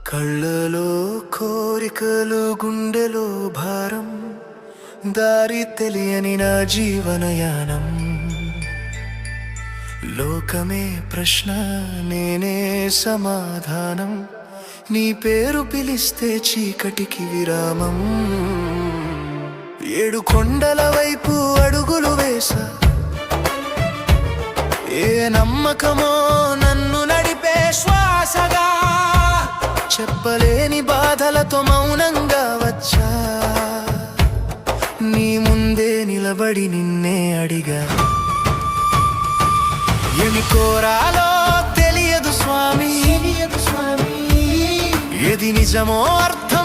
కళ్ళలో కోరికలు గుండెలో భారం దారి తెలియని నా జీవనయానం లోకమే ప్రశ్న నేనే సమాధానం నీ పేరు పిలిస్తే చీకటికి విరామం ఏడు కొండల వైపు అడుగులు వేసా ఏ నమ్మకమో నన్ను నడిపే శ్వాసగా చెప్పలేని బాధలతో మౌనంగా వచ్చా నీ ముందే నిలబడి నిన్నే అడిగా ఏమి కోరాలో తెలియదు స్వామి ఏది నిజమో అర్థం